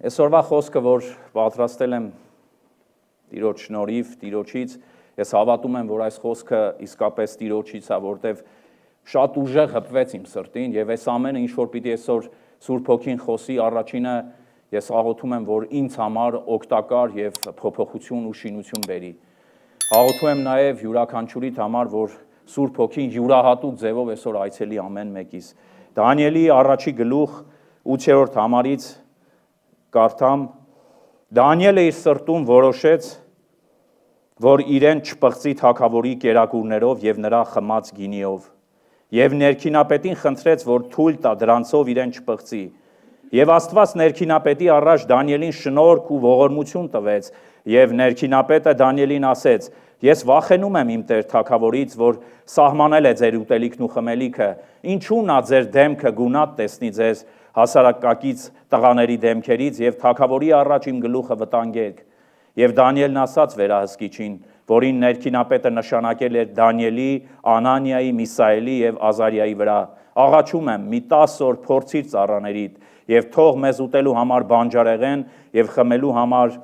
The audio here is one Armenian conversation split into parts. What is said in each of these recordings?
Այսօրվա խոսքը, որ պատրաստել եմ Տիրոջ շնորհիվ, Տիրոջից, ես հավատում եմ, որ այս խոսքը իսկապես Տիրոջից է, որտեվ շատ ուժեղ հպվեց իմ սրտին, եւ այս ամենը, ինչ որ պիտի այսօր Սուրբ Հոգին խոսի, առաջինը ես աղոթում եմ, որ ինձ համար օգտակար եւ փոփոխություն ու շինություն բերի։ Աղոթում եմ նաեւ յուրաքանչյուրիդ համար, որ Սուրբ Հոգին յուրահատուկ ձևով այսօր այցելի ամեն մեկիս։ Դանիելի առաջի գլուխ 8-րդ համարից կարդամ. Դանիելը իր սրտում որոշեց, որ իրեն չպղծի թագավորի կերակուրներով եւ նրա խմած գինիով, եւ ներքինապետին խնդրեց, որ թույլ տա դրանցով իրեն չպղծի։ Եվ Աստված ներքինապետի առաջ Դանիելին շնորհք ու ողորմություն տվեց, եւ ներքինապետը Դանիելին ասեց. Ես վախենում եմ իմ Տեր թագավորից, որ սահմանել է ձեր ուտելիքն ու խմելիքը, ինչու նա ձեր դեմքը գունատ տեսնի ձեզ հասարակակից տղաների դեմքերից եւ թագավորի առաջ իմ գլուխը վտանգեք։ Եվ Դանիելն ասաց վերահսկիչին, որին ներքինապետը նշանակել էր Դանիելի, Անանիայի, Միսայելի եւ Ազարիայի վրա. Աղաչում եմ, մի 10 օր փորձիր ծառաներիդ եւ թող մեզ ուտելու համար բանջարեղեն եւ խմելու համար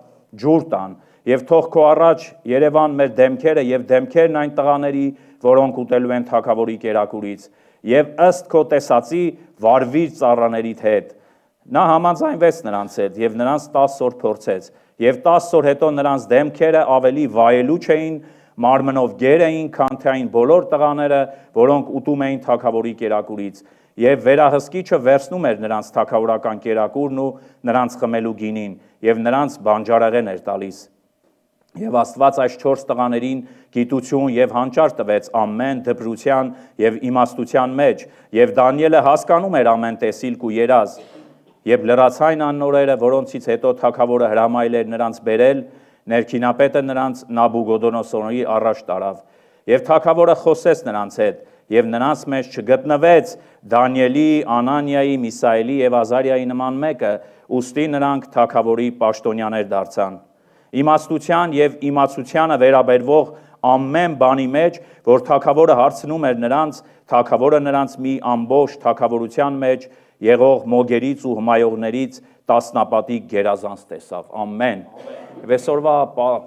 ջուր տան եւ թող քո առաջ Երևան մեր դեմքերը եւ դեմքերն այն տղաների, որոնք ուտելու են թագավորի կերակուրից եւ ըստ քո տեսածի վարվիր ծառաներիդ հետ։ Նա համաձայնվեց նրանց հետ եւ նրանց 10 օր փորձեց եւ 10 օր հետո նրանց դեմքերը ավելի վայելու չէին, մարմնով գեր էին, քան թե այն բոլոր տղաները, որոնք ուտում էին թագավորի կերակուրից եւ վերահսկիչը վերցնում էր նրանց թագավորական կերակուրն ու նրանց խմելու գինին եւ նրանց բանջարեղեն էր տալիս։ Եվ Աստված այս 4 տղաներին գիտություն եւ հանճար տվեց ամեն դպրության եւ իմաստության մեջ, եւ Դանիելը հասկանում էր ամեն տեսիլք ու երազ։ Եվ լրացային աննորերը, որոնցից հետո թագավորը հրամայել էր նրանց բերել, ներքինապետը նրանց Նաբուգոդոնոսորի առաջ տարավ։ Եվ թագավորը խոսեց նրանց հետ, եւ նրանց մեջ չգտնվեց Դանիելի, Անանիայի, Միսայելի եւ Ազարիայի նման մեկը, ուստի նրանք թագավորի պաշտոնյաներ դարձան։ Իմաստության եւ իմացությանը վերաբերվող ամեն բանի մեջ, որ թագավորը հարցնում էր նրանց, թագավորը նրանց մի ամբողջ թագավորության մեջ եղող մոգերից ու հմայողներից տասնապատիկ գերազանց տեսավ։ Ամեն։ Այսօրվա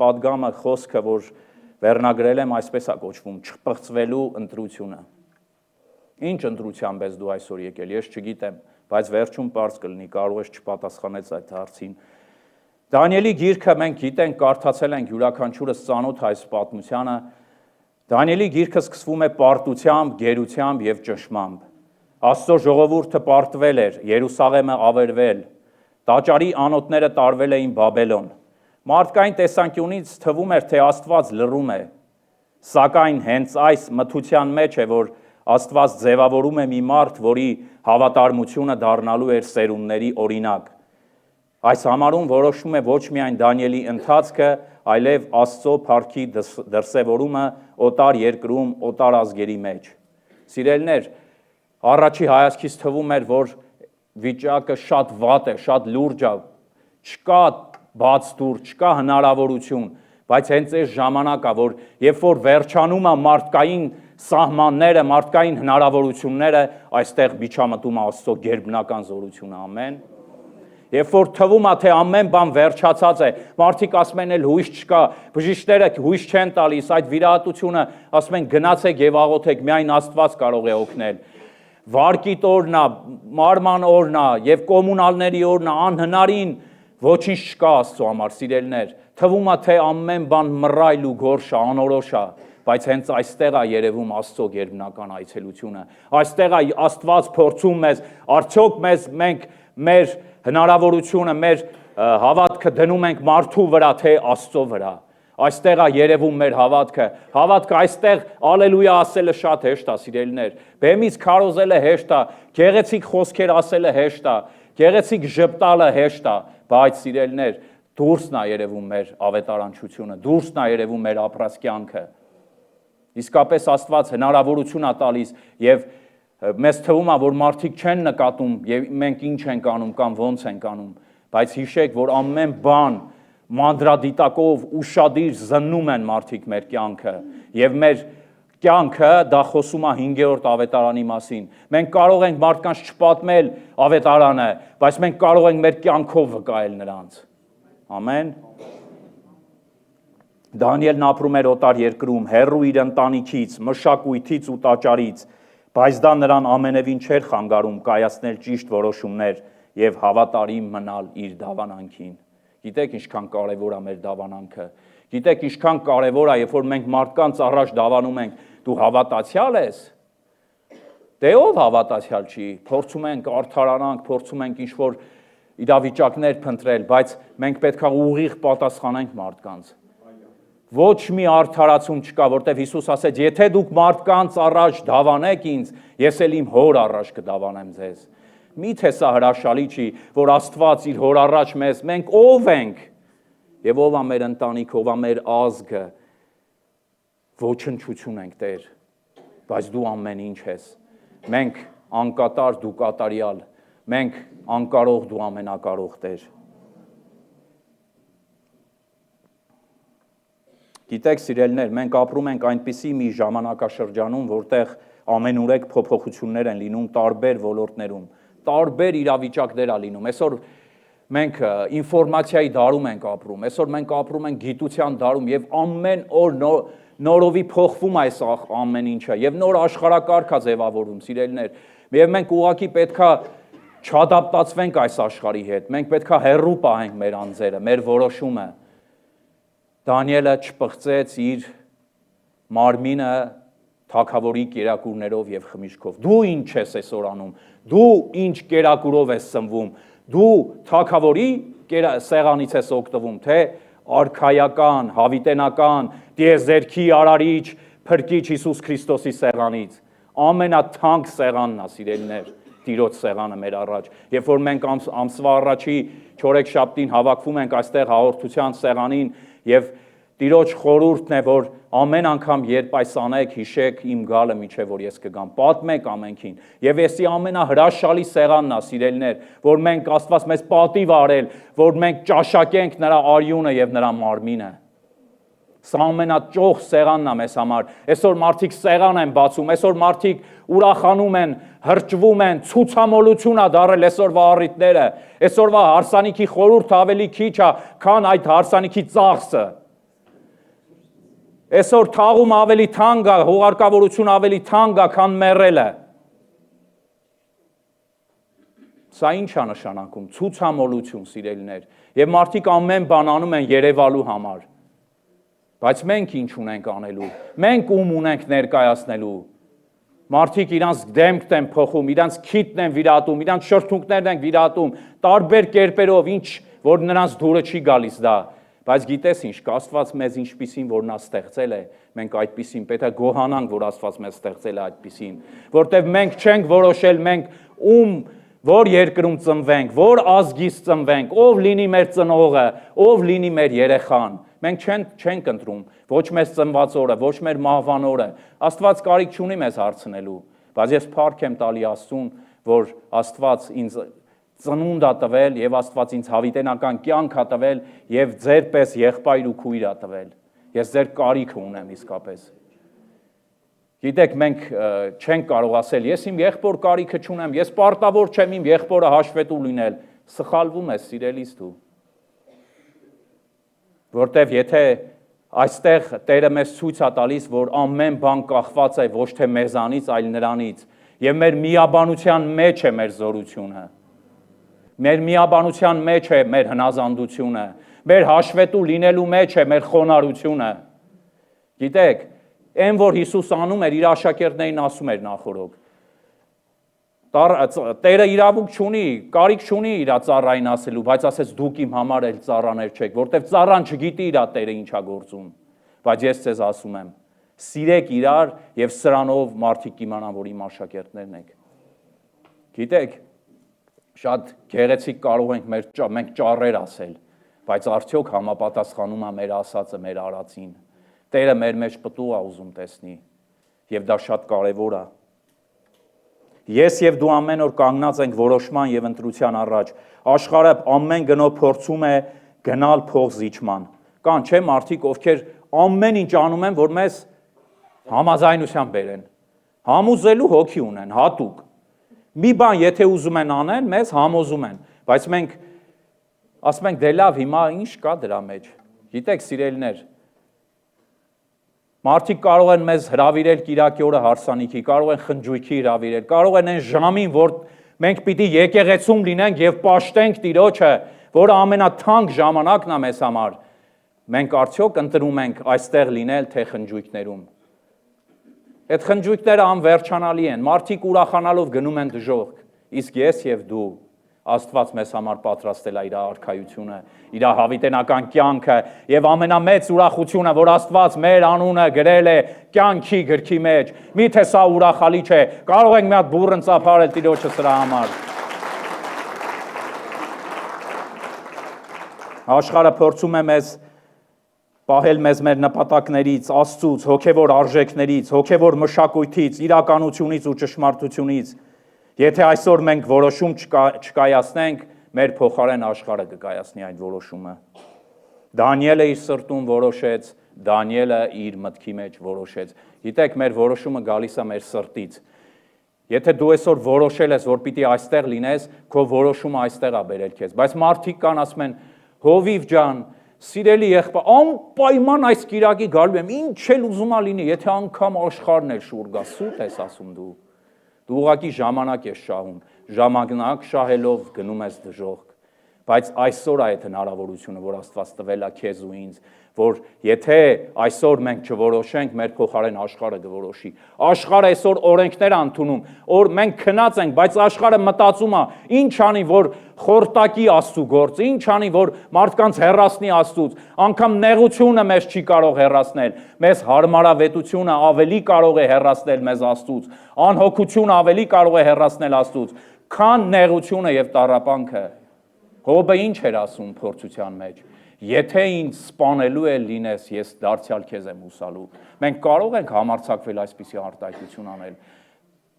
պատգամը խոսքը, որ վերնագրել եմ, այսպես է կոչվում՝ չպղծվելու ընտրությունը։ Ինչ ընտրությամբ ես դու այսօր եկել, ես չգիտեմ, բայց վերջում պարզ կլինի, կարող ես չպատասխանես այդ հարցին։ Դանիելի գիրքը մենք գիտենք, կարդացել ենք, յուրաքանչյուրս ծանոթ այս պատմությանը։ Դանիելի գիրքը սկսվում է պարտությամբ, գերությամբ եւ ճնշմամբ։ Աստծո ժողովուրդը պարտվել էր, Երուսաղեմը ավերվել, տաճարի անոթները տարվել էին Բաբելոն։ Մարդկային տեսանկյունից թվում էր, թե Աստված լռում է, սակայն հենց այս մթության մեջ է, որ Աստված ձևավորում է մի մարդ, որի հավատարմությունը դառնալու էր սերունդների օրինակ։ Այս համարում որոշում է ոչ միայն Դանիելի ընթացքը, այլև Աստծո փառքի դրսևորումը օտար երկրում, օտար ազգերի մեջ։ Սիրելիներ, առաջի հայացքից թվում էր, որ վիճակը շատ վատ է, շատ լուրջ է, չկա բաց դուռ, չկա հնարավորություն, բայց հենց այս ժամանակը, որ երբ որ վերջանում է մարդկային սահմանները, մարդկային հնարավորությունները, այստեղ միջամտում է Աստծո գերբնական զորությունը, ամեն։ Երբ որ թվում է, թե ամեն բան վերջացած է, մարդիկ ասում են, էլ հույս չկա, բժիշկները հույս չեն տալիս, այդ վիրահատությունը, ասում են, գնացեք եւ աղոթեք, միայն Աստված կարող է օգնել։ Վարկիտ օրն է, մարման օրն է եւ կոմունալների օրն է, անհնարին ոչինչ չկա Աստծո համար, սիրելիներ։ Թվում է, թե ամեն բան մռայլ ու գորշ է, անորոշ է, բայց հենց այստեղ է երևում Աստծո գերբնական այցելությունը։ Այստեղ է Աստված փորձում մեզ, արդյոք մենք մեր հնարավորությունը, մեր հավատքը դնում ենք մարդու վրա, թե Աստծո վրա։ Այստեղ է երևում մեր հավատքը։ Հավատքը այստեղ ալելույա ասելը շատ հեշտ է, սիրելիներ։ Բեմից քարոզելը հեշտ է, գեղեցիկ խոսքեր ասելը հեշտ է, գեղեցիկ ժպտալը հեշտ է, բայց սիրելիներ, դուրսն է երևում մեր ավետարանչությունը, դուրսն է երևում մեր ապրած կյանքը։ Իսկապես Աստված հնարավորություն է տալիս եւ մեզ թվում է, որ մարդիկ չեն նկատում եւ մենք ինչ ենք անում կամ ոնց ենք անում, բայց հիշեք, որ ամեն բան մանդրադիտակով ուշադիր զննում են մարդիկ մեր կյանքը եւ մեր կյանքը դա խոսում է 5-րդ ավետարանի մասին։ Մենք կարող ենք մարդկանց չպատմել ավետարանը, բայց մենք կարող ենք մեր կյանքով վկայել նրանց։ Ամեն։ Դանիելն ապրում էր օտար երկրում, հեռու իր ընտանիքից, մշակույթից ու տաճարից, բայց դա նրան ամենևին չէր խանգարում կայացնել ճիշտ որոշումներ եւ հավատարիմ մնալ իր դավանանքին։ Գիտեք ինչքան կարևոր է մեր դավանանքը։ Գիտեք ինչքան կարևոր է, երբ որ մենք մարդկանց առաջ դավանում ենք, դու հավատացյալ ես։ Դե ով հավատացյալ չի, փորձում ենք արդարանանք, փորձում ենք ինչ-որ իրավիճակներ փնտրել, բայց մենք պետք է ուղիղ պատասխանենք մարդկանց։ Ոչ մի արդարացում չկա, որտեղ Հիսուս ասեց, եթե դուք մարդկանց առաջ դավանեք ինձ, ես էլ իմ հոր առաջ կդավանեմ ձեզ։ Միթե սա հրաշալի չի, որ Աստված իր հոր առաջ մեզ, մենք ով ենք, եւ ով է մեր ընտանիքը, ով է մեր ազգը, ոչնչություն ենք Տեր, բայց դու ամեն ինչ ես։ Մենք անկատար, դու կատարյալ, մենք անկարող, դու ամենակարող Տեր։ Գիտեք, սիրելիներ, մենք ապրում ենք այնպիսի մի ժամանակաշրջանում, որտեղ ամենուրեք փոփոխություններ են լինում տարբեր ոլորտներում, տարբեր իրավիճակներ է լինում։ Այսօր մենք ինֆորմացիայի դարում ենք ապրում, այսօր մենք ապրում ենք գիտության դարում եւ ամեն օր նորովի փոխվում է այս ամեն ինչը եւ նոր աշխարհակարգ է ձևավորվում, սիրելիներ։ Եվ մենք ուղղակի պետքա չադապտացվենք այս աշխարհի հետ։ Մենք պետքա հեռու պահենք մեր անձերը, մեր որոշումը։ Դանիելը չպղծեց իր մարմինը թագավորի կերակուրներով եւ խմիչքով։ Դու ինչ ես այսօր անում։ Դու ինչ կերակուրով ես սնվում։ Դու թագավորի սեղանից ես օգտվում, թե արքայական, հավիտենական, դիեզերքի արարիչ, փրկիչ Հիսուս Քրիստոսի սեղանից։ Ամենաթանկ սեղանն է, սիրելիներ, Տիրոջ սեղանը մեր առաջ։ Երբ որ մենք ամսվա առաջի չորեքշաբթին հավաքվում ենք այստեղ հաղորդության սեղանին եւ Տիրոջ խորհուրդն է, որ ամեն անգամ երբ այս անեք, հիշեք իմ գալը միջև որ ես կգամ, պատմեք ամենքին։ Եվ էսի ամենահրաշալի սեղանն է, սիրելիներ, որ մենք Աստված մեզ պատիվ արել, որ մենք ճաշակենք նրա արյունը եւ նրա մարմինը։ Սա ամենաճոխ սեղանն է մեզ համար։ Այսօր մարդիկ սեղան են բացում, այսօր մարդիկ ուրախանում են, հրճվում են, ցուցամոլություն է դարել այսօրվա առիթները։ Այսօրվա հարսանիքի խորհուրդ ավելի քիչ է, քան այդ հարսանիքի ծախսը։ Այսօր թաղում ավելի թանկ է, հուղարկավորություն ավելի թանկ է, քան մեռելը։ Սա ինչ է նշանակում, ցուցամոլություն, սիրելիներ։ Եվ մարդիկ ամեն բան անում են երևալու համար։ Բայց մենք ինչ ունենք անելու, մենք ում ունենք ներկայացնելու։ Մարդիկ իրանց դեմքն են փոխում, իրանց քիթն են վիրատում, իրանց շրթունքներն են վիրատում, տարբեր կերպերով, ինչ որ նրանց դուրը չի գալիս դա։ Բայց գիտես ինչ, Աստված մեզ ինչպիսին որ նա ստեղծել է, մենք այդպիսին պետք է գոհանանք, որ Աստված մեզ ստեղծել է այդպիսին, որտեղ մենք չենք որոշել, մենք ում որ երկրում ծնվենք, որ ազգից ծնվենք, ով լինի մեր ծնողը, ով լինի մեր երեխան։ Մենք չենք ընտրում ոչ մեզ ծնված օրը, ոչ մեր մահվան օրը։ Աստված կարիք չունի մեզ հարցնելու, բայց ես փառք եմ տալի Աստծուն, որ Աստված ինձ ծնունդ է տվել եւ Աստված ինձ հավիտենական կյանք է տվել եւ ձեր պես եղբայր ու քույր է տվել։ Ես ձեր կարիքը ունեմ իսկապես։ Գիտեք, մենք չենք կարող ասել, ես իմ եղբոր կարիքը չունեմ, ես պարտավոր չեմ իմ եղբորը հաշվետու լինել։ Սխալվում ես, սիրելիս դու։ Որտեվ եթե այստեղ Տերը մեզ ցույց է տալիս, որ ամեն բան կախված է ոչ թե մեզանից, այլ նրանից, եւ մեր միաբանության մեջ է մեր զորությունը։ Մեր միաբանության մեջ է մեր հնազանդությունը, մեր հաշվետու լինելու մեջ է մեր խոնարհությունը։ Գիտեք, այն որ Հիսուս անում էր, իր աշակերտներին ասում էր նախորոք։ Տերը իրավունք չունի, կարիք չունի իր ծառային ասելու, բայց ասեց դուք իմ համար էլ ծառաներ չեք, որտեղ ծառան չգիտի իր Տերը ինչա գործում։ Բայց ես ձեզ ասում եմ, սիրեք իրար եւ սրանով մարդիկ կիմանան, որ իմ աշակերտներն եք։ Գիտեք, շատ գեղեցիկ կարող ենք մենք ճառեր ասել, բայց արդյոք համապատասխանում է մեր ասածը մեր արածին։ Տերը մեր մեջ պտուղ է ուզում տեսնի, եւ դա շատ կարեւոր է։ Ես եւ դու ամեն օր կանգնած ենք որոշման եւ ընտրության առաջ։ Աշխարհը ամեն գնով փորձում է գնալ փող զիջման։ Կան չէ մարդիկ, ովքեր ամեն ինչ անում են, որ մեզ Համաձայնությամբ բերեն։ Համոզելու հոգի ունեն, հատուկ։ Մի բան եթե ուզում են անեն, մեզ համոզում են, բայց մենք ասում ենք դե լավ, հիմա ինչ կա դրա մեջ։ Գիտեք, սիրելիներ, մարդիկ կարող են մեզ հրավիրել կիրակի օրը հարսանիքի, կարող են խնջույքի հրավիրել, կարող են այն ժամին, որ մենք պիտի եկեղեցում լինենք եւ պաշտենք Տիրոջը, որը ամենաթանկ ժամանակն է մեզ համար։ Մենք արդյոք ընտրում ենք այստեղ լինել, թե խնջույքներում։ Այդ խնջույքները անվերջանալի են, մարդիկ ուրախանալով գնում են դժոխք, իսկ ես եւ դու, Աստված մեզ համար պատրաստել է իր արքայությունը, իր հավիտենական կյանքը եւ ամենամեծ ուրախությունը, որ Աստված մեր անունը գրել է կյանքի գրքի մեջ։ Միթե սա ուրախալի չէ, կարող ենք մի հատ բուռն ծափարել Տիրոջը սրա համար։ Աշխարհը փորձում է մեզ պահել մեզ մեր նպատակներից, Աստծուց, հոգևոր արժեքներից, հոգևոր մշակույթից, իրականությունից ու ճշմարտությունից։ Եթե այսօր մենք որոշում չկայացնենք, մեր փոխարեն աշխարհը կկայացնի այդ որոշումը։ Դանիելը իր սրտում որոշեց, Դանիելը իր մտքի մեջ որոշեց։ Գիտեք, մեր որոշումը գալիս է մեր սրտից։ Եթե դու այսօր որոշել ես, որ պիտի այստեղ լինես, քո որոշումը այստեղ է բերել քեզ։ Բայց մարդիկ կան ասում են, Հովիվ ջան, սիրելի եղբայր, անպայման այս կիրակի գալու եմ, ինչ էլ ուզում ա լինի, եթե անգամ աշխարհն էլ շուռ գա, սուտ ես ասում դու։ Դու ուղղակի ժամանակ ես շահում, ժամանակ շահելով գնում ես դժոխք։ Բայց այսօր այդ հնարավորությունը, որ Աստված տվել է քեզ ու ինձ, որ եթե այսօր մենք չորոշենք, մեր փոխարեն աշխարհը կորոշի։ Աշխարհը այսօր օրենքներ ընդունում, մենք քնած ենք, բայց աշխարհը մտածում է, ինչ անի, որ խորտակի Աստծու գործը, ինչ անի, որ մարդկանց հեռացնի Աստծուց, անգամ նեղությունը մեզ չի կարող հեռացնել, մեզ հարմարավետությունը ավելի կարող է հեռացնել մեզ Աստծուց, անհոգությունը ավելի կարող է հեռացնել Աստծուց, քան նեղությունը եւ տառապանքը։ Հոբը ինչ էր ասում փորձության մեջ. Եթե ինձ սպանելու է լինես, ես դարձյալ քեզ եմ ուսալու։ Մենք կարող ենք համարձակվել այսպիսի արտահայտություն անել։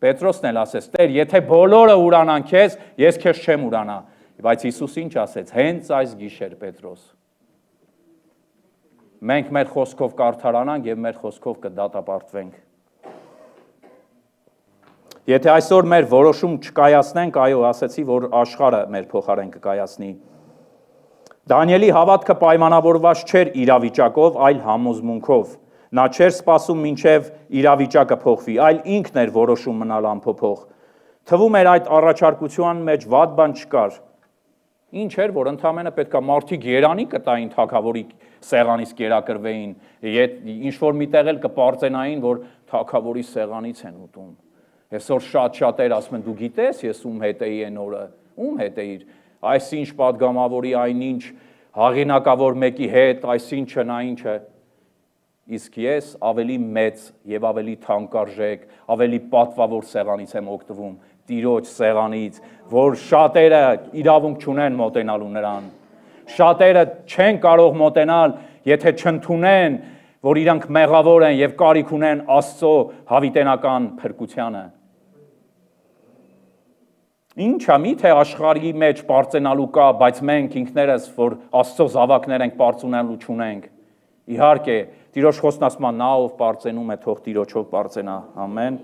Պետրոսն էլ ասեց. Տեր, եթե բոլորը ուրանան քեզ, ես քեզ չեմ ուրանա։ Բայց Հիսուս ինչ ասեց. հենց այս գիշեր, Պետրոս, մենք մեր խոսքով կարդարանանք եւ մեր խոսքով կդատապարտվենք։ Եթե այսօր մեր որոշում չկայացնենք, այո, ասեցի, որ աշխարհը մեր փոխարեն կկայացնի։ Դանիելի հավատքը պայմանավորված չէր իրավիճակով, այլ համոզմունքով։ Նա չէր սպասում մինչև իրավիճակը փոխվի, այլ ինքն էր որոշում մնալ անփոփոխ։ Թվում էր այդ առաջարկության մեջ վատ բան չկար։ Ինչ էր, որ ընդամենը պետքա մարդիկ երանի կտային թագավորի սեղանից կերակրվեին, ինչ որ միտեղ էլ կպարծենային, որ թագավորի սեղանից են ուտում։ Այսօր շատ-շատեր ասում են, դու գիտես, ես ում հետ էի այն օրը, ում հետ էիր, այսինչ պատգամավորի, այնինչ հաղինակավոր մեկի հետ, այսինչը, նա ինչը։ Իսկ ես ավելի մեծ եւ ավելի թանկարժեք, ավելի պատվավոր սեղանից եմ օգտվում, Տիրոջ սեղանից, որ շատերը իրավունք չունեն մոտենալու նրան։ Շատերը չեն կարող մոտենալ, եթե չընդունեն, որ իրանք մեղավոր են եւ կարիք ունեն Աստծո հավիտենական փրկությանը։ Ինչա՞ միթե աշխարհի մեջ պարծենալու կա, բայց մենք ինքներս, որ Աստծո զավակներ ենք, պարծունելու չունենք։ Իհարկե, Տիրոջ խոսքն ասում է, նա ով պարծենում է, թող Տիրոջով պարծենա։ Ամեն։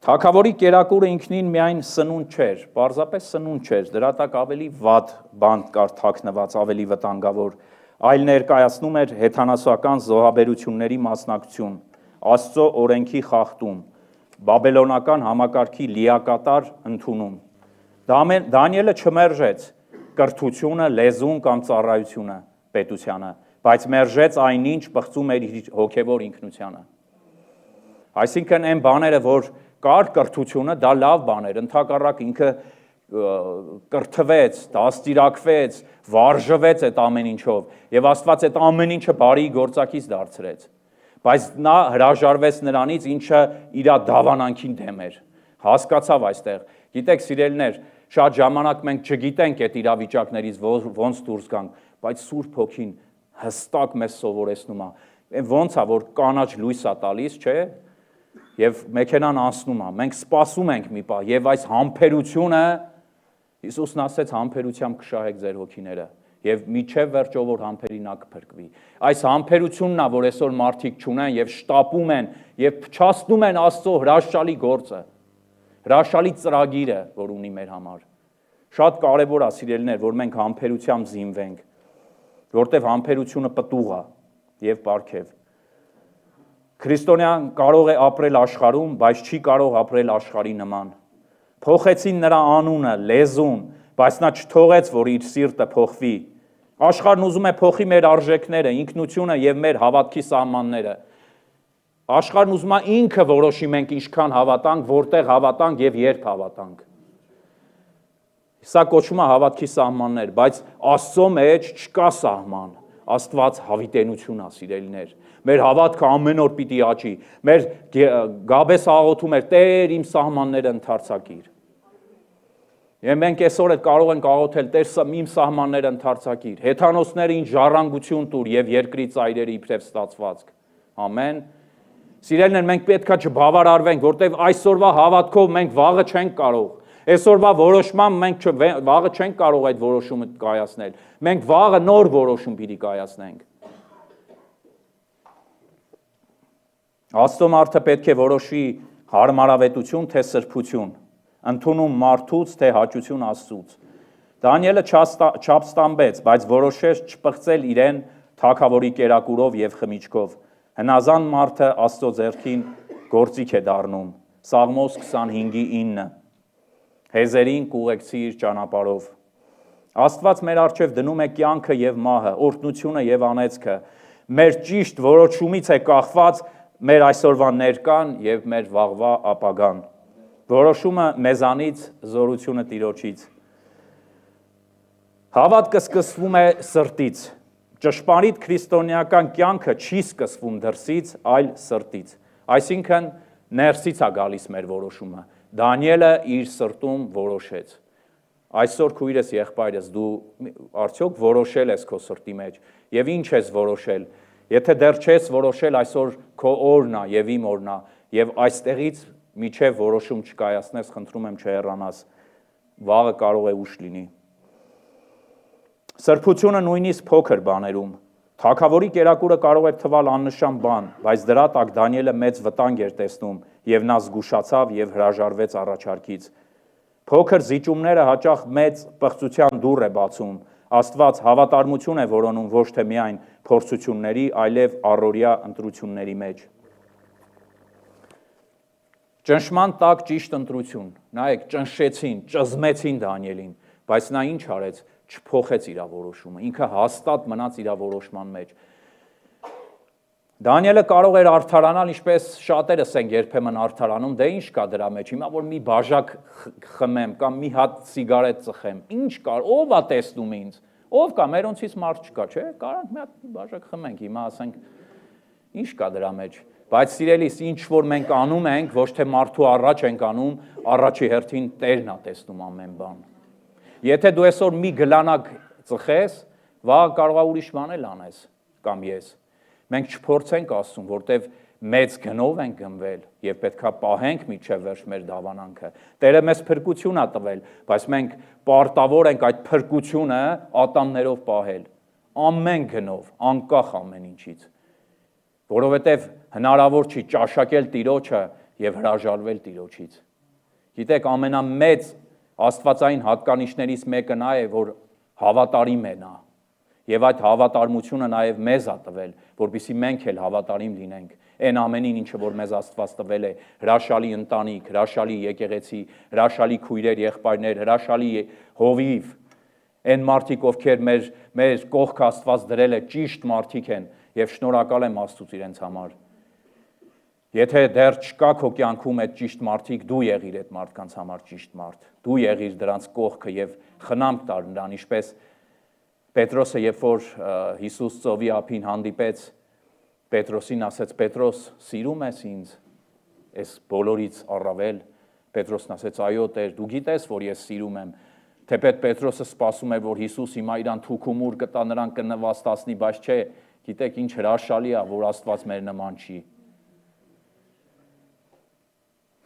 Թագավորի կերակուրը ինքնին միայն սնունդ չէր, պարզապես սնունդ չէր, դրա տակ ավելի վատ բան կար թաքնված, ավելի վտանգավոր, այլ ներկայացնում էր հեթանոսական զոհաբերությունների մասնակցություն, Աստծո օրենքի խախտում, բաբելոնական համակարգի լիակատար ընդունում։ Դանիելը չմերժեց կրթությունը, լեզուն կամ ծառայությունը, պետությանը, բայց մերժեց այնինչ պղծում էր իր հոգևոր ինքնությանը։ Այսինքն այն բաները, որ կար կրթությունը, դա լավ բան էր, ընդհակառակ ինքը կրթվեց, դաստիարակվեց, վարժվեց այդ ամեն ինչով, եւ Աստված այդ ամեն ինչը բարի գործակից դարձրեց։ Բայց նա հրաժարվեց նրանից, ինչը իր դավանանքին դեմ էր։ Հասկացավ այստեղ։ Գիտեք, սիրելիներ, շատ ժամանակ մենք չգիտենք այդ իրավիճակներից ոնց դուրս գանք, բայց Սուրբ Հոգին հստակ մեզ սովորեցնում է։ Ոնց է, որ կանաչ լույս է տալիս, չէ՞։ Եվ մեքենան անցնում է, մենք սպասում ենք մի պահ, եւ այս համբերությունը, Հիսուսն ասեց, համբերությամբ կշահեք ձեր հոգիները։ եւ միջև վերջով որ համբերի նա կփրկվի։ Այս համբերությունն է, որ այսօր մարդիկ չունեն եւ շտապում են եւ փչացնում են Աստծո հրաշալի գործը, հրաշալի ծրագիրը, որ ունի մեր համար։ Շատ կարևոր է, սիրելիներ, որ մենք համբերությամբ զինվենք, որտեղ համբերությունը պտուղ է եւ պարգև։ Քրիստոնյան կարող է ապրել աշխարհում, բայց չի կարող ապրել աշխարհի նման։ Փոխեցին նրա անունը, լեզուն, բայց նա չթողեց, որ իր սիրտը փոխվի։ Աշխարհն ուզում է փոխի մեր արժեքները, ինքնությունը եւ մեր հավատքի սահմանները։ Աշխարհն ուզում է ինքը որոշի մենք ինչքան հավատանք, որտեղ հավատանք եւ երբ հավատանք։ Սա կոչվում է հավատքի սահմաններ, բայց Աստծո մեջ չկա սահման։ Աստված հավիտենություն է, սիրելիներ։ Մեր հավատքը ամեն օր պիտի աճի։ Մեր Գաբես աղոթում էր, Տեր իմ սահմանները ընդարձակիր։ Եվ մենք այսօր էլ կարող ենք աղոթել, Տեր իմ սահմանները ընդարձակիր։ Հեթանոսները ինձ ժառանգություն տուր եւ երկրի ծայրերը իբրև ստացվածք։ Ամեն։ Սիրելիներ, մենք պետքա չբավարարվենք, որտեղ այսօրվա հավատքով մենք վաղը չենք կարող։ Այսօրվա որոշմամբ մենք վաղը չենք կարող այդ որոշումը կայացնել։ Մենք վաղը նոր որոշում պիտի կայացնենք։ Աստծո մարդը պետք է որոշի հարմարավետություն, թե սրբություն, ընդունում մարդուց, թե հաճություն Աստծուց։ Դանիելը չապստամբեց, բայց որոշեց չպղծել իրեն թագավորի կերակուրով եւ խմիչքով։ Հնազանդ մարդը Աստծո ձեռքին գործիք է դառնում։ Սաղմոս 25:9 Հեզերին կուղեկցիր ճանապարհով։ Աստված մեր առջև դնում է կյանքը եւ մահը, օրհնությունը եւ անեծքը։ Մեր ճիշտ որոշումից է կախված մեր այսօրվա ներկան եւ մեր վաղվա ապագան։ Որոշումը մեզանից, զորությունը Տիրոջից։ Հավատքը սկսվում է սրտից։ Ճշմարիտ քրիստոնեական կյանքը չի սկսվում դրսից, այլ սրտից։ Այսինքն ներսից է գալիս մեր որոշումը։ Դանիելը իր սրտում որոշեց։ Այսօր քույրս, եղբայրս, դու արդյոք որոշել ես քո սրտի մեջ եւ ինչ ես որոշել։ Եթե դեռ չես որոշել, այսօր քո օրն է եւ իմ օրն է եւ այստեղից միջև որոշում չկայացնես, խնդրում եմ չհեռանաս։ Վաղը կարող է ուշ լինի։ Սրբությունը նույնիսկ փոքր բաներում։ Թագավորի կերակուրը կարող էր թվալ աննշան բան, բայց դրա տակ Դանիելը մեծ վտանգ էր տեսնում եւ նա զգուշացավ եւ հրաժարվեց առաջարկից։ Փոքր զիջումները հաճախ մեծ պղծության դուռ է բացում։ Աստված հավատարմություն է որոնում ոչ թե միայն փորձությունների, այլև առօրյա ընտրությունների մեջ։ Ճնշման տակ ճիշտ ընտրություն։ Նայեք, ճնշեցին, ճզմեցին Դանիելին, բայց նա ինչ արեց, չփոխեց իր որոշումը։ Ինքը հաստատ մնաց իր որոշման մեջ։ Դանիելը կարող էր արդարանալ, ինչպես շատերս ենք երբեմն արդարանում, դե ինչ կա դրա մեջ, հիմա որ մի բաժակ խմեմ կամ մի հատ սիգարետ ծխեմ, ինչ կար, ով է տեսնում ինձ, ով կա, մերոնցից մարդ չկա, չէ, կարանք մի հատ բաժակ խմենք, հիմա ասենք, ինչ կա դրա մեջ։ Բայց սիրելիս, ինչ որ մենք անում ենք, ոչ թե մարդու առաջ ենք անում, առաջի հերթին Տերն է տեսնում ամեն բան։ Եթե դու այսօր մի գլանակ ծխես, վաղ կարող է ուրիշ բան էլ անես, կամ ես։ Մենք չփորձենք Աստծուն, որտեվ մեծ գնով ենք գնվել եւ պետքա պահենք միջև վերջ մեր դավանանքը։ Տերը մեզ փրկություն է տվել, բայց մենք պարտավոր ենք այդ փրկությունը ատամներով պահել, ամեն գնով, անկախ ամեն ինչից։ Որովհետեւ հնարավոր չի ճաշակել Տիրոջը եւ հրաժարվել Տիրոջից։ Գիտեք, ամենամեծ աստվածային հատկանիշներից մեկը նա է, որ հավատարիմ է նա։ Եվ այդ հավատարմությունը նաև մեզ է տվել, որպեսզի մենք էլ հավատարիմ լինենք այն ամենին, ինչը որ մեզ Աստված տվել է, հրաշալի ընտանիք, հրաշալի եկեղեցի, հրաշալի քույրեր, եղբայրներ, հրաշալի հովիվ, այն մարդիկ, ովքեր մեր կողքը Աստված դրել է, ճիշտ մարդիկ են, եւ շնորհակալ եմ Աստծուց իրենց համար։ Եթե դեռ չկա քո կյանքում այդ ճիշտ մարդիկ, դու եղիր այդ մարդկանց համար ճիշտ մարդ, դու եղիր դրանց կողքը եւ խնամք տար նրան, ինչպես Պետրոսը, երբ որ Հիսուս ծովի ափին հանդիպեց, Պետրոսին ասեց. Պետրոս, սիրում ես ինձ, այս բոլորից առավել։ Պետրոսն ասեց. այո, Տեր, դու գիտես, որ ես սիրում եմ։ Թեպետ Պետրոսը սպասում էր, որ Հիսուս հիմա իրան թուքումուր կտա, նրան կնվաստացնի, բայց չէ, գիտեք ինչ հրաշալի է, որ Աստված մեր նման չի։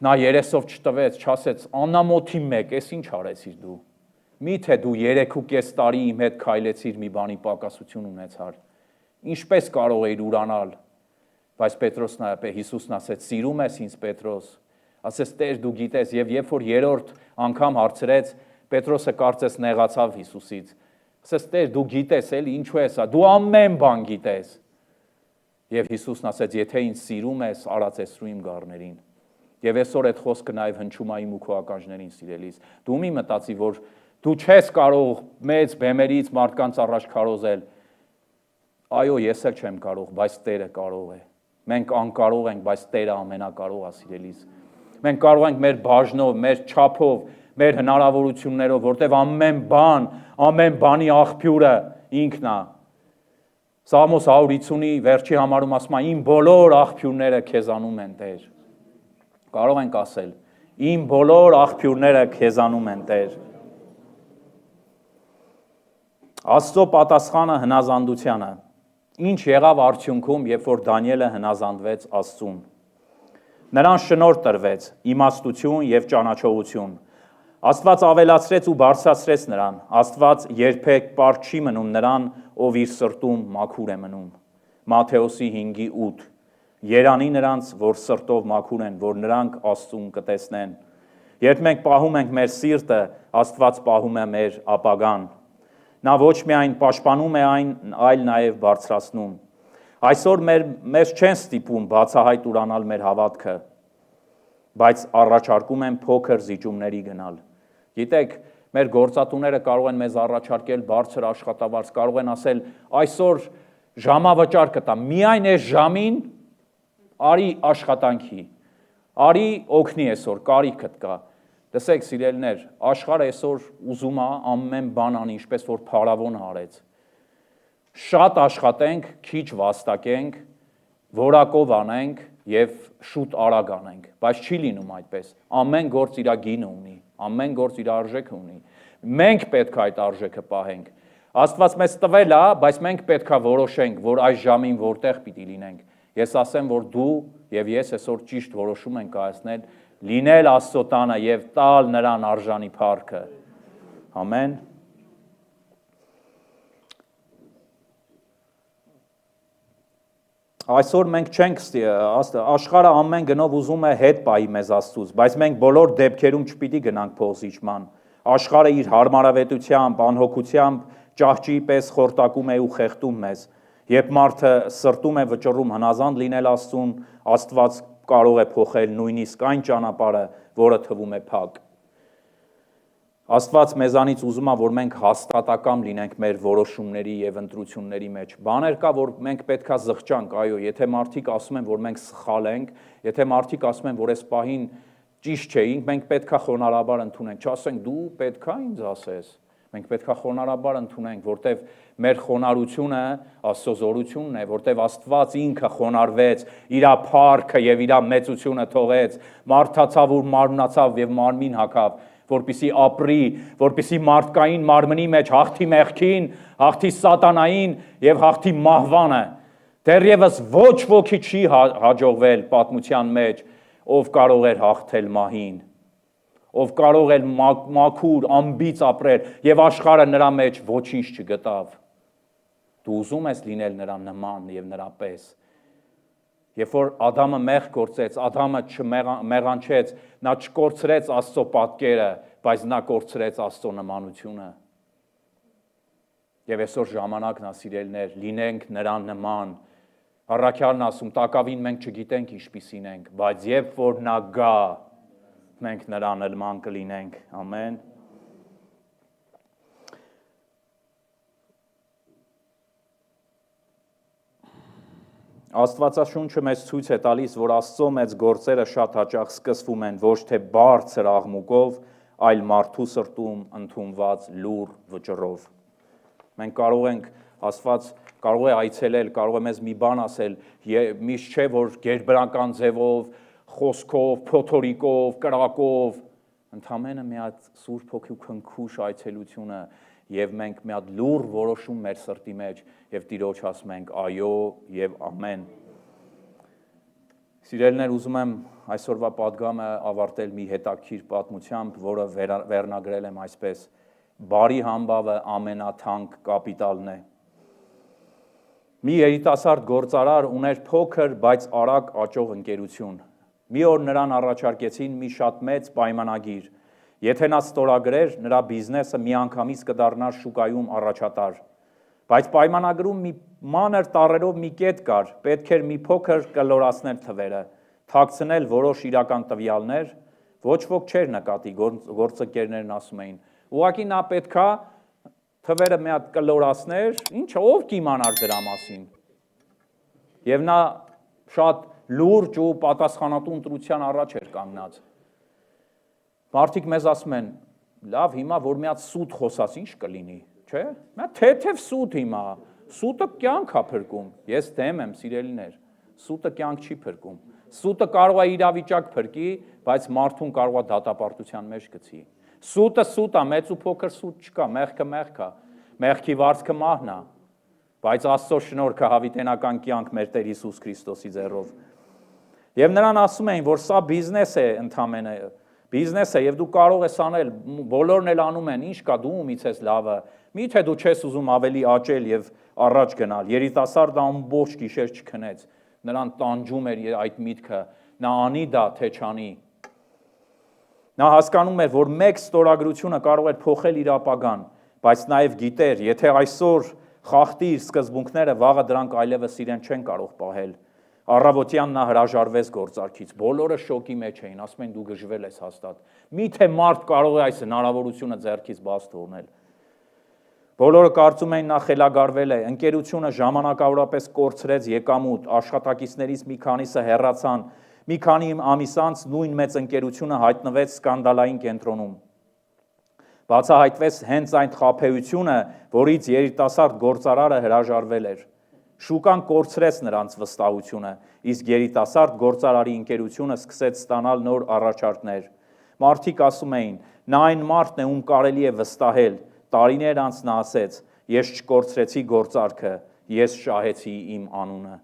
Նա երեսով չտվեց, չասեց, անամոթի մեկ, ես ինչ արեցիր դու։ Միթե դու 3.5 տարի իմ հետ քայլեցիր մի բանի պակասություն ունեցար։ Ինչպես կարող էիր ուրանալ։ Բայց Պետրոսն Հիսուսն ասեց. «Սիրում ես ինձ, Պետրոս»։ Ասեց. «Տեր, դու գիտես», եւ երբ որ երրորդ անգամ հարցրեց, Պետրոսը կարծես նեղացավ Հիսուսից։ Ասեց. «Տեր, դու գիտես, էլի ինչու ես, դու ամեն բան գիտես»։ Եվ Հիսուսն ասեց. «Եթե ինձ սիրում ես, արածեցրու իմ գառներին»։ Եվ այսօր այդ խոսքը նաև հնչում է իմ ու քո ականջներին, սիրելիս։ Դու մի մտածի, որ դու չես կարող մեծ բեմերից մարդկանց առաջ քարոզել։ Այո, ես էլ չեմ կարող, բայց Տերը կարող է։ Մենք անկարող ենք, բայց Տերը ամենակարող է, սիրելիս։ Մենք կարող ենք մեր բաժնով, մեր չափով, մեր հնարավորություններով, որտեղ ամեն բանի աղբյուրը ինքն է։ Սաղմոս 150-ի վերջի համարում ասում է. «Իմ բոլոր աղբյուրները քեզանում են, Տեր»։ Կարող ենք ասել. «Իմ բոլոր աղբյուրները քեզանում են, Տեր»։ Աստծո պատասխանը հնազանդությանը։ Ինչ եղավ արդյունքում, երբ որ Դանիելը հնազանդվեց Աստծուն։ Նրան շնորհ տրվեց, իմաստություն եւ ճանաչողություն։ Աստված ավելացրեց ու բարձրացրեց նրան։ Աստված երբեք պարզ չի մնում նրան, ով իր սրտում մաքուր է մնում։ Մատթեոսի 5:8 Երանի նրանց, որ սրտով մաքուր են, որ նրանք Աստծուն կտեսնեն։ Երբ մենք պահում ենք մեր սիրտը, Աստված պահում է մեր ապագան։ Նա ոչ միայն պաշտպանում է այն, այլ նաև բարձրացնում։ Այսօր մեզ չեն ստիպում բացահայտ ուրանալ մեր հավատքը, բայց առաջարկում են փոքր զիջումների գնալ։ Գիտեք, մեր գործատուները կարող են մեզ առաջարկել բարձր աշխատավարձ, կարող են ասել, այսօր ժամավճար կտամ, միայն այս ժամին արի աշխատանքի, արի օգնի այսօր, կարիքդ կա։ Տեսեք, սիրելիներ, աշխարհը այսօր ուզում է ամեն բան անի, ինչպես որ Փարավոնը արեց։ Շատ աշխատենք, քիչ վաստակենք, որակով անենք եւ շուտ արագ անենք, բայց չի լինում այդպես։ Ամեն գործ իր գինը ունի, ամեն գործ իր արժեքը ունի։ Մենք պետք է այդ արժեքը պահենք։ Աստված մեզ տվել է, բայց մենք պետք է որոշենք, որ այս ժամին որտեղ պիտի լինենք։ Ես ասեմ, որ դու եւ ես այսօր ճիշտ որոշում ենք կայացնել լինել Աստծո տանը եւ տալ նրան արժանի փառքը։ Ամեն։ Այսօր մենք չենք աշխարհը ամեն գնով ուզում է հետ պահի մեզ Աստծուց, բայց մենք բոլոր դեպքերում չպիտի գնանք փոխզիջման։ Աշխարհը իր հարմարավետությամբ, անհոգությամբ ճահճի պես խորտակում է ու խեղդում մեզ։ Երբ մարդը սրտում է վճռում հնազանդ լինել Աստծուն, Աստված կարող է փոխել նույնիսկ այն ճանապարհը, որը թվում է փակ։ Աստված մեզանից ուզում է, որ մենք հաստատակամ լինենք մեր որոշումների եւ ընտրությունների մեջ։ Բաներ կա, որ մենք պետքա զղջանք, այո, եթե մարդիկ ասում են, որ մենք սխալ ենք, եթե մարդիկ ասում են, որ այս պահին ճիշտ չէինք, մենք պետքա խոնարհաբար ընդունենք, չասենք դու պետքա ինձ ասես։ Մենք պետքա խոնարհաբար ընդունենք, որտեվ մեր խոնարհությունը Աստծո զորությունն է, որտեվ Աստված ինքը խոնարհվեց, իր փառքը եւ իր մեծությունը թողեց, մարդացավ ու մարմնացավ եւ մարմին հագավ, որպիսի ապրի, որպիսի մարդկային մարմնի մեջ հաղթի մեղքին, հաղթի սատանային եւ հաղթի մահվանը։ Դեռևս ոչ ոքի չի հաջողվել պատմության մեջ, ով կարող էր հաղթել մահին, ով կարող էր մաքուր, անբիծ ապրել եւ աշխարհը նրա մեջ ոչինչ չգտավ։ Դու ուզում ես լինել նրա նման եւ նրա պես։ Երբ որ Ադամը մեղք գործեց, Ադամը չմեղանչեց, նա չկորցրեց Աստծո պատկերը, բայց նա կորցրեց Աստծո նմանությունը։ Եվ այսօր ժամանակն է, սիրելիներ, լինենք նրան նման։ Առաքյալն ասում, տակավին մենք չգիտենք ինչպիսին ենք, բայց երբ որ նա գա, մենք նրան նման կլինենք։ Ամեն։ Աստվածաշունչը մեզ ցույց է տալիս, որ Աստծո մեծ գործերը շատ հաճախ սկսվում են ոչ թե բարձր աղմուկով, այլ մարդու սրտում ընդունված լուռ վճռով։ Մենք կարող ենք, Աստված կարող է այցելել, կարող է մեզ մի բան ասել, միշտ չէ, որ գերբնական ձևով, խոսքով, փոթորիկով, կրակով, ընդամենը մի հատ Սուրբ Հոգու քնքուշ այցելությունը եւ մենք մի հատ լուռ որոշում մեր սրտի մեջ եւ Տիրոջ ասում ենք այո եւ ամեն։ Սիրելիներ, ուզում եմ այսօրվա պատգամը ավարտել մի հետաքրքիր պատմությամբ, որը վերնագրել եմ այսպես. բարի համբավը ամենաթանկ կապիտալն է։ Մի երիտասարդ գործարար ուներ փոքր, բայց արագ աճող ընկերություն։ Մի օր նրան առաջարկեցին մի շատ մեծ պայմանագիր։ Եթե նա ստորագրեր, նրա բիզնեսը միանգամից կդառնար շուկայում առաջատար։ Բայց պայմանագրում մի մանր տառերով մի կետ կար, պետք էր մի փոքր կլորացնել թվերը, թաքցնել որոշ իրական տվյալներ, ոչ ոք չէր նկատի, գործընկերներն ասում էին։ Ուղղակի նա պետքա թվերը մի հատ կլորացներ, ինչը ով կիմանար դրա մասին։ Եվ նա շատ լուրջ ու պատասխանատու ընտրության առաջ էր կանգնած։ Մարդիկ մեզ ասում են, լավ, հիմա որ մի հատ սուտ խոսած, ինչ կլինի, չէ՞։ Մի թեթև սուտ հիմա, սուտը կյանք է փրկում։ Ես դեմ եմ, սիրելիներ, սուտը կյանք չի փրկում։ Սուտը կարող է իրավիճակ փրկի, բայց մարդուն կարող է դատապարտության մեջ գցի։ Սուտը սուտ է, մեծ ու փոքր սուտ չկա, մեղքը մեղք է, մեղքի վարձքը մահն է, բայց Աստծո շնորհքը հավիտենական կյանք մեր Տեր Հիսուս Քրիստոսի ձեռով։ Եվ նրան ասում էին, որ սա բիզնես է ընդամենը, բիզնես է եւ դու կարող ես անել, բոլորն էլ անում են, ինչ կա, դու ումից ես լավը, միթե դու չես ուզում ավելի աճել եւ առաջ գնալ։ Երիտասարդը ամբողջ գիշեր չքնեց, նրան տանջում էր այդ միտքը, նա անի դա, թե չանի։ Նա հասկանում էր, որ մեկ ստորագրությունը կարող էր փոխել իր ապագան, բայց նաև գիտեր, եթե այսօր խախտի իր սկզբունքները, վաղը դրանք այլևս իրեն չեն կարող պահել։ Առավոտյան նա հրաժարվեց գործարքից, բոլորը շոկի մեջ էին, ասում են դու գժվել ես հաստատ։ Միթե մարդ կարող է այս հնարավորությունը ձեռքից բաց թողնել։ Բոլորը կարծում էին նա խելագարվել է, ընկերությունը ժամանակավորապես կորցրեց եկամուտ, աշխատակիցներից մի քանիսը հեռացան, մի քանի ամիս անց նույն մեծ ընկերությունը հայտնվեց սկանդալային կենտրոնում։ Բացահայտվեց հենց այն խաբեությունը, որից երիտասարդ գործարարը հրաժարվել էր։ Շուկան կորցրեց նրանց վստահությունը, իսկ երիտասարդ գործարարի ընկերությունը սկսեց ստանալ նոր առաջարկներ։ Մարդիկ ասում էին, նա այն մարդն է, ում կարելի է վստահել, տարիներ անց նա ասեց, ես չկորցրեցի գործարքը, ես շահեցի իմ անունը։